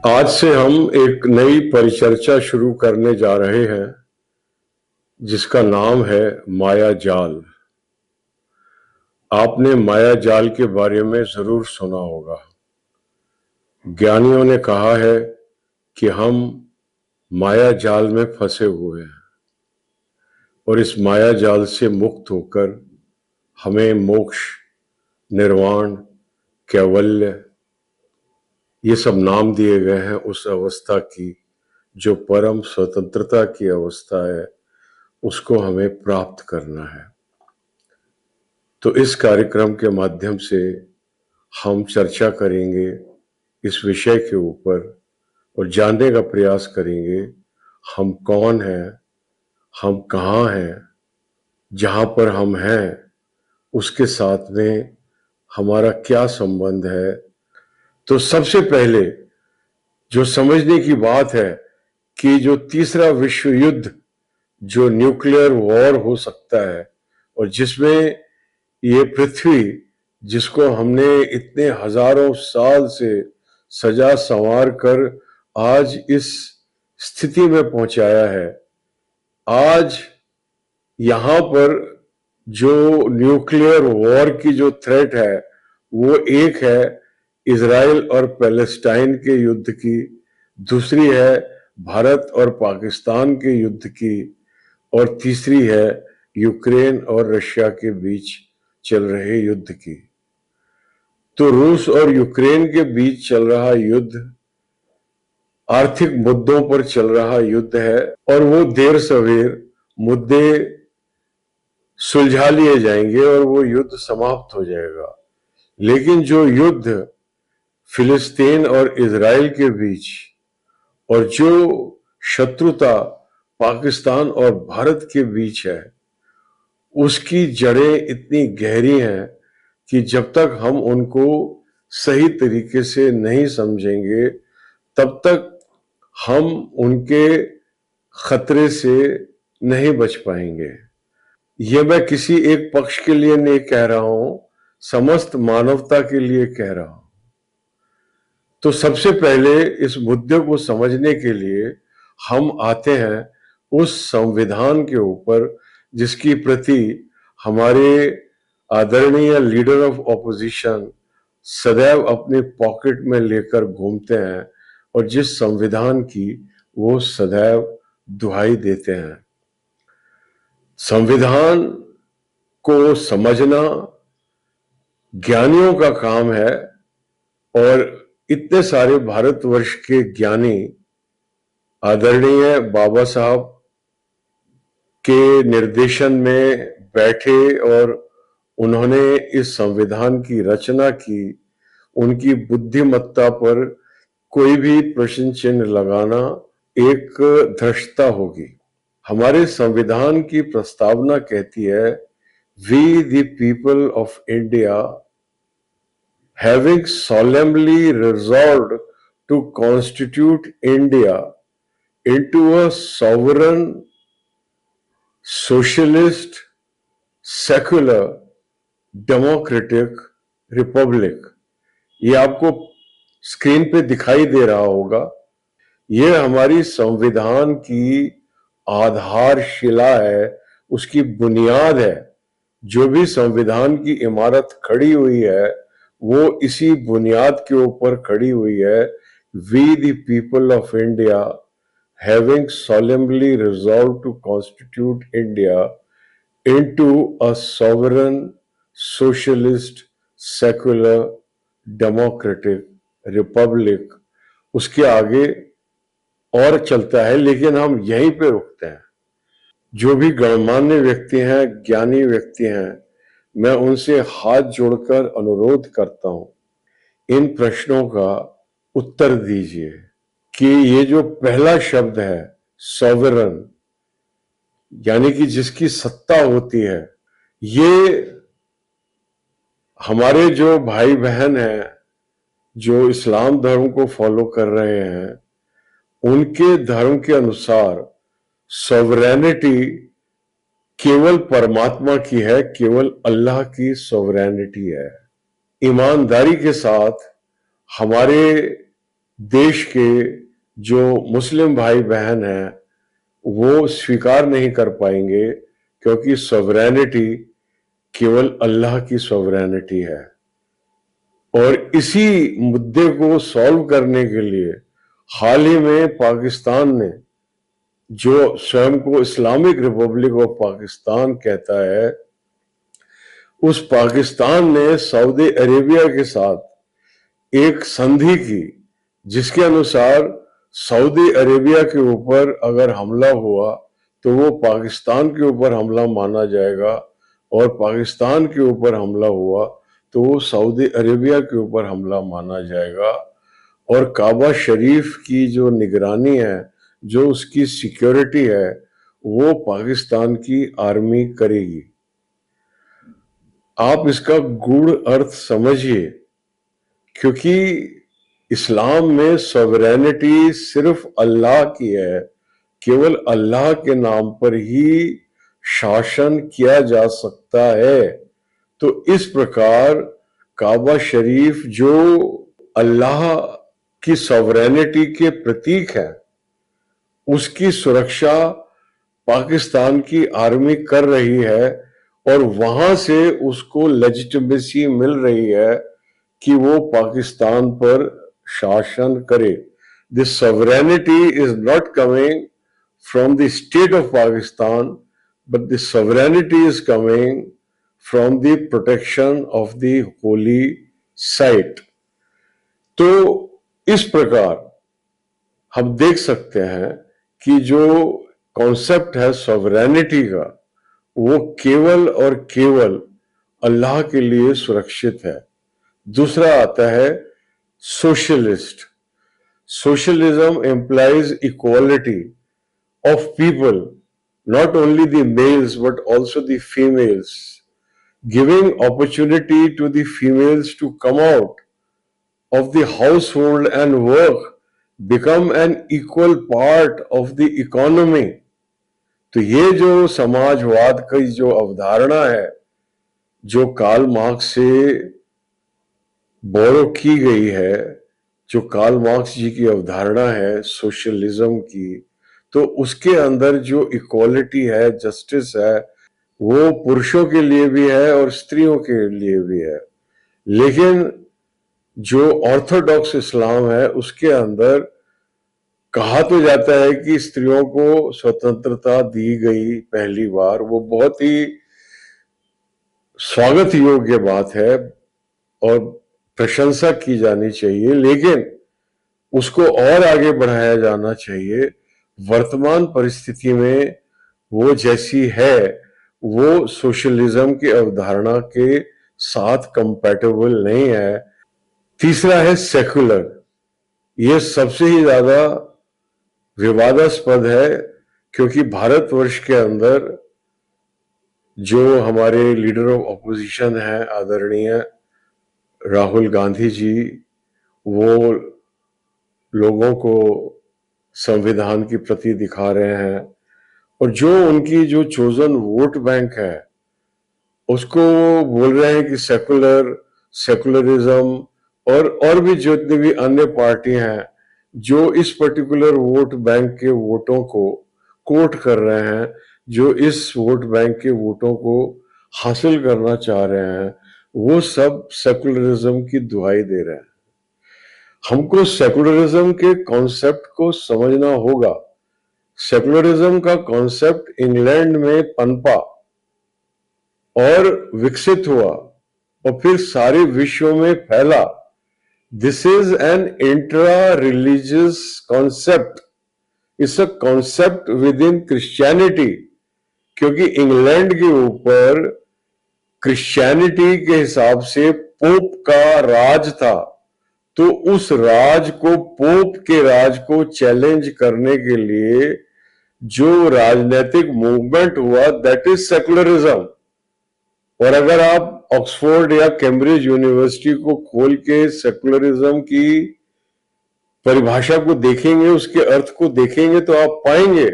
आज से हम एक नई परिचर्चा शुरू करने जा रहे हैं जिसका नाम है माया जाल। आपने माया जाल के बारे में जरूर सुना होगा। ज्ञानियों ने कहा है कि हम माया जाल में फंसे हुए हैं और इस माया जाल से मुक्त होकर हमें मोक्ष, निर्वाण, कैवल्य ये सब नाम दिए गए हैं उस अवस्था की जो परम स्वतंत्रता की अवस्था है, उसको हमें प्राप्त करना है। तो इस कार्यक्रम के माध्यम से हम चर्चा करेंगे इस विषय के ऊपर और जानने का प्रयास करेंगे हम कौन हैं, हम कहाँ हैं, जहाँ पर हम हैं उसके साथ में हमारा क्या संबंध है। तो सबसे पहले जो समझने की बात है कि जो तीसरा विश्व युद्ध जो न्यूक्लियर वॉर हो सकता है और जिसमें ये पृथ्वी जिसको हमने इतने हजारों साल से सजा संवार कर आज इस स्थिति में पहुंचाया है, आज यहां पर जो न्यूक्लियर वॉर की जो थ्रेट है वो एक है इजराइल और पैलेस्टाइन के युद्ध की, दूसरी है भारत और पाकिस्तान के युद्ध की और तीसरी है यूक्रेन और रशिया के बीच चल रहे युद्ध की। तो रूस और यूक्रेन के बीच चल रहा युद्ध आर्थिक मुद्दों पर चल रहा युद्ध है और वो देर सवेर मुद्दे सुलझा लिए जाएंगे और वो युद्ध समाप्त हो जाएगा। लेकिन जो युद्ध फिलिस्तीन और इजराइल के बीच और जो शत्रुता पाकिस्तान और भारत के बीच है, उसकी जड़ें इतनी गहरी हैं कि जब तक हम उनको सही तरीके से नहीं समझेंगे तब तक हम उनके खतरे से नहीं बच पाएंगे। यह मैं किसी एक पक्ष के लिए नहीं कह रहा हूं, समस्त मानवता के लिए कह रहा हूं। तो सबसे पहले इस मुद्दे को समझने के लिए हम आते हैं उस संविधान के ऊपर जिसकी प्रति हमारे आदरणीय लीडर ऑफ ऑपोजिशन सदैव अपने पॉकेट में लेकर घूमते हैं और जिस संविधान की वो सदैव दुहाई देते हैं। संविधान को समझना ज्ञानियों का काम है और इतने सारे भारतवर्ष के ज्ञानी आदरणीय बाबा साहब के निर्देशन में बैठे और उन्होंने इस संविधान की रचना की। उनकी बुद्धिमत्ता पर कोई भी प्रश्न चिन्ह लगाना एक धृष्टता होगी। हमारे संविधान की प्रस्तावना कहती है, we the people of India having solemnly resolved to constitute India into a sovereign, socialist, secular, democratic republic। ये आपको स्क्रीन पे दिखाई दे रहा होगा। ये हमारी संविधान की आधारशिला है, उसकी बुनियाद है। जो भी संविधान की इमारत खड़ी हुई है वो इसी बुनियाद के ऊपर खड़ी हुई है। We the people of India having solemnly resolved to constitute India into a sovereign, socialist, secular, democratic republic। उसके आगे और चलता है लेकिन हम यहीं पे रुकते हैं। जो भी गणमान्य व्यक्ति हैं, ज्ञानी व्यक्ति हैं, मैं उनसे हाथ जोड़कर अनुरोध करता हूं इन प्रश्नों का उत्तर दीजिए कि ये जो पहला शब्द है सॉवरन, यानी कि जिसकी सत्ता होती है, ये हमारे जो भाई बहन हैं जो इस्लाम धर्म को फॉलो कर रहे हैं, उनके धर्म के अनुसार सॉवरेनिटी केवल परमात्मा की है, केवल अल्लाह की सॉवरेनिटी है। ईमानदारी के साथ हमारे देश के जो मुस्लिम भाई बहन हैं वो स्वीकार नहीं कर पाएंगे, क्योंकि सॉवरेनिटी केवल अल्लाह की सॉवरेनिटी है। और इसी मुद्दे को सॉल्व करने के लिए हाल ही में पाकिस्तान ने, जो स्वयं को इस्लामिक रिपब्लिक ऑफ पाकिस्तान कहता है, उस पाकिस्तान ने सऊदी अरेबिया के साथ एक संधि की, जिसके अनुसार सऊदी अरेबिया के ऊपर अगर हमला हुआ तो वो पाकिस्तान के ऊपर हमला माना जाएगा, और पाकिस्तान के ऊपर हमला हुआ तो वो सऊदी अरेबिया के ऊपर हमला माना जाएगा। और काबा शरीफ की जो निगरानी है, जो उसकी सिक्योरिटी है, वो पाकिस्तान की आर्मी करेगी। आप इसका गूढ़ अर्थ समझिए, क्योंकि इस्लाम में सॉवरेनिटी सिर्फ अल्लाह की है, केवल अल्लाह के नाम पर ही शासन किया जा सकता है। तो इस प्रकार काबा शरीफ जो अल्लाह की सॉवरेनिटी के प्रतीक है, उसकी सुरक्षा पाकिस्तान की आर्मी कर रही है, और वहां से उसको लेजिटिमेसी मिल रही है कि वो पाकिस्तान पर शासन करे। This sovereignty is not coming from the state of Pakistan, but the sovereignty is coming from the protection of the holy site. तो इस प्रकार हम देख सकते हैं कि जो कॉन्सेप्ट है सॉवरेनिटी का, वो केवल और केवल अल्लाह के लिए सुरक्षित है। दूसरा आता है socialist. Socialism implies equality of people, not only the males but also the females, giving opportunity to the females to come out of the household and work, become an equal part of the economy. तो ये जो समाजवाद की जो अवधारणा है, जो Karl Marx से बोरो की गई है, जो कार्ल मार्क्स जी की अवधारणा है सोशलिज्म की, तो उसके अंदर जो इक्वालिटी है, जस्टिस है, वो पुरुषों के लिए भी है और स्त्रियों के लिए भी है। लेकिन जो ऑर्थोडॉक्स इस्लाम है, उसके अंदर कहा तो जाता है कि स्त्रियों को स्वतंत्रता दी गई पहली बार, वो बहुत ही स्वागत योग्य बात है और प्रशंसा की जानी चाहिए, लेकिन उसको और आगे बढ़ाया जाना चाहिए। वर्तमान परिस्थिति में वो जैसी है, वो सोशलिज्म की अवधारणा के साथ कंपैटिबल नहीं है। तीसरा है सेकुलर। ये सबसे ही ज्यादा विवादास्पद है, क्योंकि भारतवर्ष के अंदर जो हमारे लीडर ऑफ ऑपोजिशन है आदरणीय राहुल गांधी जी, वो लोगों को संविधान के प्रति दिखा रहे हैं, और जो उनकी जो चोजन वोट बैंक है उसको बोल रहे हैं कि सेकुलरिज्म, और भी जितनी भी अन्य पार्टी हैं जो इस पर्टिकुलर वोट बैंक के वोटों को कोट कर रहे हैं, जो इस वोट बैंक के वोटों को हासिल करना चाह रहे हैं, वो सब सेकुलरिज्म की दुहाई दे रहे हैं। हमको सेकुलरिज्म के कॉन्सेप्ट को समझना होगा। सेकुलरिज्म का कॉन्सेप्ट इंग्लैंड में पनपा और विकसित हुआ और फिर सारे विश्व में फैला। This is an intra religious concept, it's a concept with in Christianity, क्योंकि इंग्लैंड के ऊपर क्रिश्चियनिटी के हिसाब से पोप का राज था, तो उस राज को, पोप के राज को चैलेंज करने के लिए जो राजनीतिक मूवमेंट हुआ, दैट इज सेकुलरिज्म। और अगर आप ऑक्सफोर्ड या कैम्ब्रिज यूनिवर्सिटी को खोल के सेकुलरिज्म की परिभाषा को देखेंगे, उसके अर्थ को देखेंगे, तो आप पाएंगे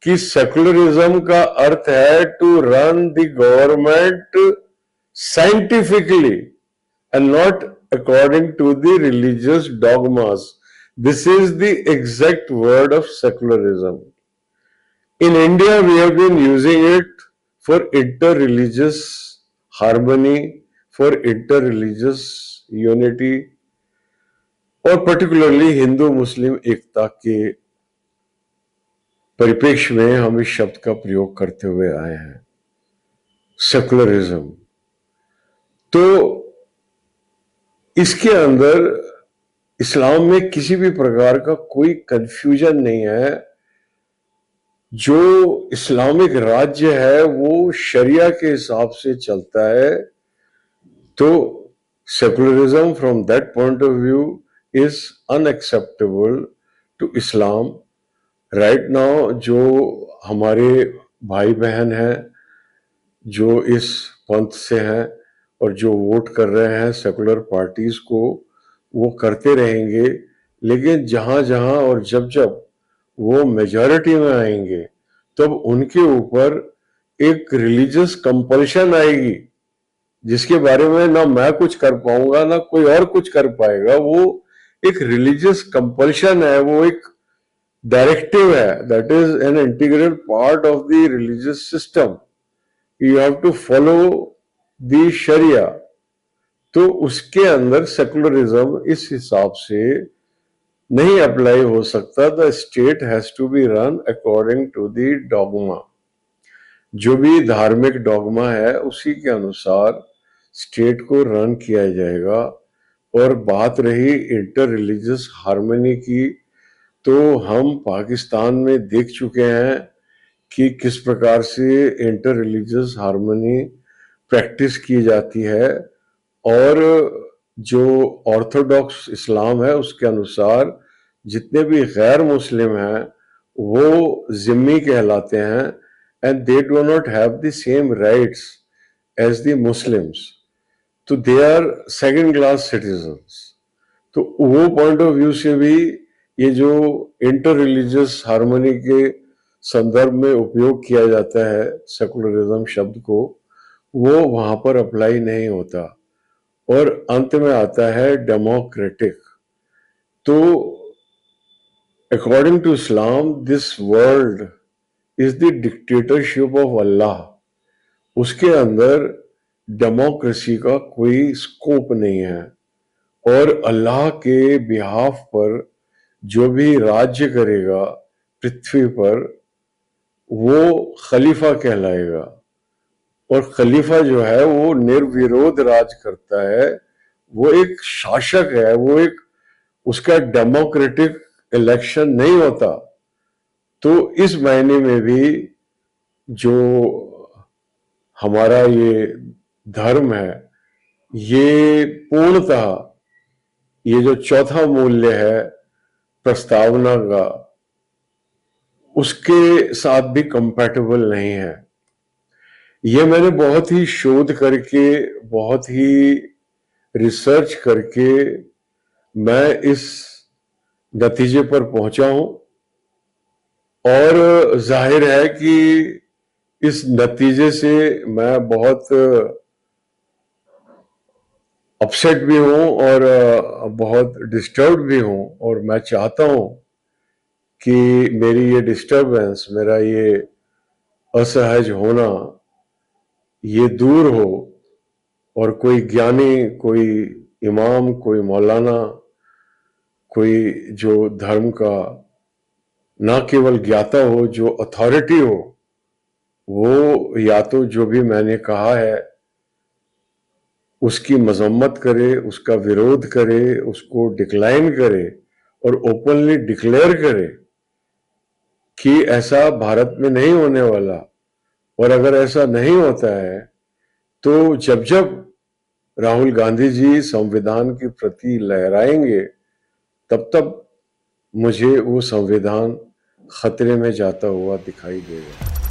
कि सेकुलरिज्म का अर्थ है to run the government scientifically and not according to the religious dogmas. This is the exact word of secularism. In India, we have been using it for inter-religious harmony, for inter-religious unity, और particularly Hindu मुस्लिम एकता के परिप्रेक्ष्य में हम इस शब्द का प्रयोग करते हुए आए हैं, सेकुलरिज्म। तो इसके अंदर इस्लाम में किसी भी प्रकार का कोई कंफ्यूजन नहीं है। जो इस्लामिक राज्य है वो शरिया के हिसाब से चलता है। तो secularism from that point of view is unacceptable to Islam. Right now जो हमारे भाई बहन हैं जो इस पंथ से हैं और जो वोट कर रहे हैं सेकुलर पार्टीज को, वो करते रहेंगे, लेकिन जहां जहां और जब जब वो मेजॉरिटी में आएंगे तब उनके ऊपर एक रिलीजियस कंपल्शन आएगी जिसके बारे में ना मैं कुछ कर पाऊंगा ना कोई और कुछ कर पाएगा। वो एक रिलीजियस कंपल्शन है, वो एक डायरेक्टिव है, that is an integral part of the religious system. You have to follow the sharia. तो उसके अंदर सेकुलरिज्म इस हिसाब से नहीं अप्लाई हो सकता। The state has to be run according to the dogma. जो भी धार्मिक डॉगमा है उसी के अनुसार स्टेट को रन किया जाएगा। और बात रही इंटर रिलीजियस हार्मनी की, तो हम पाकिस्तान में देख चुके हैं कि किस प्रकार से इंटर रिलीजियस हार्मनी प्रैक्टिस की जाती है। और जो ऑर्थोडॉक्स इस्लाम है उसके अनुसार जितने भी गैर मुस्लिम हैं वो जिम्मी कहलाते हैं, and they do not have the same rights as the Muslims. तो they are second class citizens. तो वो पॉइंट ऑफ व्यू से भी ये जो इंटर रिलीजियस हार्मनी के संदर्भ में उपयोग किया जाता है सेकुलरिज्म शब्द को, वो वहां पर अप्लाई नहीं होता। और अंत में आता है डेमोक्रेटिक। तो according to Islam this world is the dictatorship of Allah. उसके अंदर डेमोक्रेसी का कोई स्कोप नहीं है। और अल्लाह के बिहाफ पर जो भी राज्य करेगा पृथ्वी पर वो खलीफा कहलाएगा। और खलीफा जो है वो निर्विरोध राज करता है, वो एक शासक है, वो एक उसका डेमोक्रेटिक इलेक्शन नहीं होता। तो इस मायने में भी जो हमारा ये धर्म है ये पूर्णतः ये जो चौथा मूल्य है प्रस्तावना का उसके साथ भी कंपैटिबल नहीं है। ये मैंने बहुत ही शोध करके बहुत ही रिसर्च करके मैं इस नतीजे पर पहुंचा हूं। और जाहिर है कि इस नतीजे से मैं बहुत अपसेट भी हूं और बहुत डिस्टर्ब भी हूं। और मैं चाहता हूं कि मेरी ये डिस्टर्बेंस, मेरा ये असहज होना ये दूर हो और कोई ज्ञानी, कोई इमाम, कोई मौलाना, कोई जो धर्म का ना केवल ज्ञाता हो, जो अथॉरिटी हो, वो या तो जो भी मैंने कहा है उसकी मजम्मत करे, उसका विरोध करे, उसको डिक्लाइन करे और ओपनली डिक्लेयर करे कि ऐसा भारत में नहीं होने वाला। और अगर ऐसा नहीं होता है तो जब जब राहुल गांधी जी संविधान की प्रति लहराएंगे तब तब मुझे वो संविधान खतरे में जाता हुआ दिखाई देगा।